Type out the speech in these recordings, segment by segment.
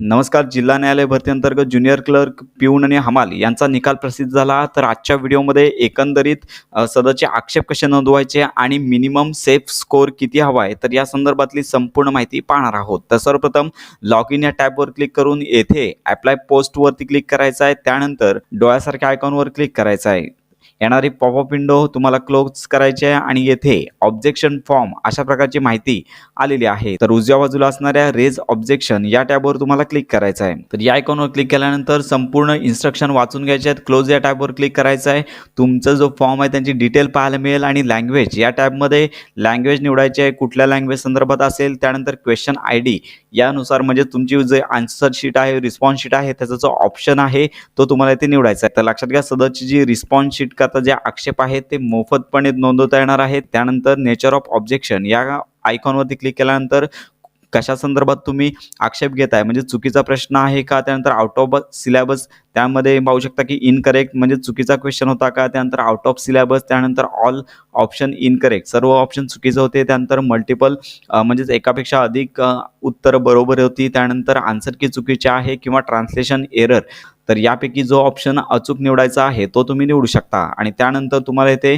नमस्कार. जिल्हा न्यायालय भरती अंतर्गत ज्युनियर क्लर्क, पिऊन आणि हमाल यांचा निकाल प्रसिद्ध झाला. तर आजच्या व्हिडिओमध्ये एकंदरीत सदरचे आक्षेप कसे नोंदवायचे आणि मिनिमम सेफ स्कोर किती हवा आहे, तर या संदर्भातली संपूर्ण माहिती पाहणार आहोत. तर सर्वप्रथम लॉग इन या टॅबवर क्लिक करून येथे अप्लाय पोस्टवरती क्लिक करायचं आहे. त्यानंतर डोळ्यासारख्या आयकॉनवर क्लिक करायचं आहे. येणारी पॉपअप विंडो तुम्हाला क्लोज करायची आहे आणि येथे ऑब्जेक्शन फॉर्म अशा प्रकारची माहिती आलेली आहे. तर उजव्या बाजूला असणाऱ्या रेज ऑब्जेक्शन या टॅबवर तुम्हाला क्लिक करायचं आहे. तर या आयकॉनवर क्लिक केल्यानंतर संपूर्ण इन्स्ट्रक्शन वाचून घ्यायचे आहेत. क्लोज या टॅबवर क्लिक करायचं आहे. तुमचा जो फॉर्म आहे त्यांची डिटेल पाहायला मिळेल आणि लँग्वेज या टॅबमध्ये लँग्वेज निवडायची आहे, कुठल्या लँग्वेज संदर्भात असेल. त्यानंतर क्वेश्चन ID यानुसार म्हणजे तुमची जे आन्सर शीट आहे, रिस्पॉन्स शीट आहे, त्याचा जो ऑप्शन आहे तो तुम्हाला इथे निवडायचा आहे. तर लक्षात घ्या, सदरची जी रिस्पॉन्स शीट करता जे आक्षेप आहेत ते मोफतपणे नोंदवता येणार आहेत. त्यानंतर नेचर ऑफ ऑब्जेक्शन या आयकॉनवरती क्लिक केल्यानंतर कशा संदर्भात तुम्ही आक्षेप घेताय, म्हणजे चुकीचा प्रश्न आहे का, त्यानंतर आउट ऑफ सिलेबस त्यामध्ये पाहू शकता की इनकरेक्ट म्हणजे चुकीचा क्वेश्चन होता का, त्यानंतर आउट ऑफ सिलेबस, त्यानंतर ऑल ऑप्शन इनकरेक्ट सर्व ऑप्शन चुकीचे होते, त्यानंतर मल्टिपल म्हणजेच एकापेक्षा अधिक उत्तरं बरोबर होती, त्यानंतर आन्सर की चुकीचे आहे किंवा ट्रान्सलेशन एरर. तर यापैकी जो ऑप्शन अचूक निवडायचा आहे तो तुम्ही निवडू शकता. आणि त्यानंतर तुम्हाला इथे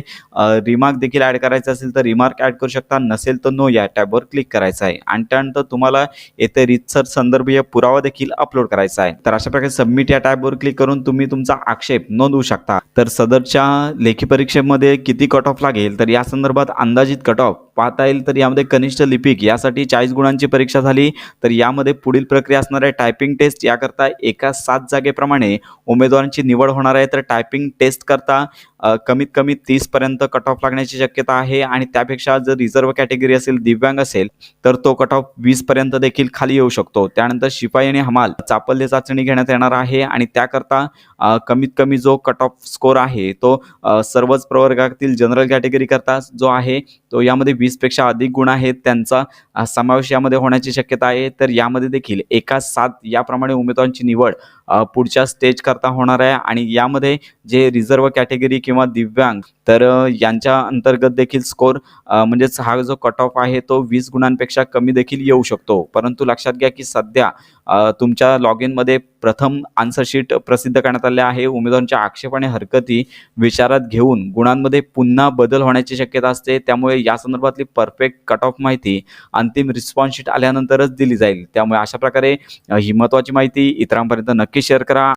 रिमार्क देखील ॲड करायचा असेल तर रिमार्क ॲड करू शकता, नसेल तर नो या टॅबवर क्लिक करायचं आहे. आणि त्यानंतर तुम्हाला येथे रीतसर संदर्भीय पुरावा देखील अपलोड करायचा आहे. तर अशा प्रकारे सबमिट या टॅबवर क्लिक करून तुम्ही तुमचा आक्षेप नोंदवू शकता. तर सदरच्या लेखी परीक्षेमध्ये किती कट ऑफ लागेल, तर या संदर्भात अंदाजित कट ऑफ पाहता येईल. तर यामध्ये कनिष्ठ लिपिक यासाठी 40 गुणांची परीक्षा झाली. तर यामध्ये पुढील प्रक्रिया असणार आहे टायपिंग टेस्ट. याकरता एका 7 जागेप्रमाणे उमेदवारांची निवड होणार आहे. तर टायपिंग टेस्ट करता कमीत कमी 30 पर्यंत कट ऑफ लागण्याची शक्यता आहे. आणि त्यापेक्षा जर रिझर्व्ह कॅटेगरी असेल, दिव्यांग असेल, तर तो कट ऑफ 20 पर्यंत देखील खाली येऊ शकतो. त्यानंतर शिपाई आणि हमाल चापल्य चाचणी घेण्यात येणार आहे आणि त्याकरता कमीत कमी जो कट ऑफ स्कोर आहे तो सर्वच प्रवर्गातील जनरल कॅटेगरी करता जो आहे तो यामध्ये 20 पेक्षा अधिक गुण आहेत त्यांचा समावेश यामध्ये होण्याची शक्यता आहे. तर यामध्ये देखील एका 7 याप्रमाणे उमेदवारांची निवड पुढच्या स्टेज करता होणार आहे. आणि यामध्ये जे रिझर्व्ह कॅटेगरी किंवा दिव्यांग तर यांच्या अंतर्गत देखील स्कोर म्हणजेच हा जो कट ऑफ आहे तो 20 गुणांपेक्षा कमी देखील येऊ शकतो. परंतु लक्षात घ्या की सध्या तुमच्या लॉग इनमध्ये प्रथम आन्सर शीट प्रसिद्ध करण्यात आले आहे. उमेदवारांच्या आक्षेप आणि हरकती विचारात घेऊन गुणांमध्ये पुन्हा बदल होण्याची शक्यता असते. त्यामुळे या संदर्भातली परफेक्ट कट ऑफ माहिती अंतिम रिस्पॉन्स शीट आल्यानंतरच दिली जाईल. त्यामुळे अशा प्रकारे ही महत्त्वाची माहिती इतरांपर्यंत नक्की शेअर करा.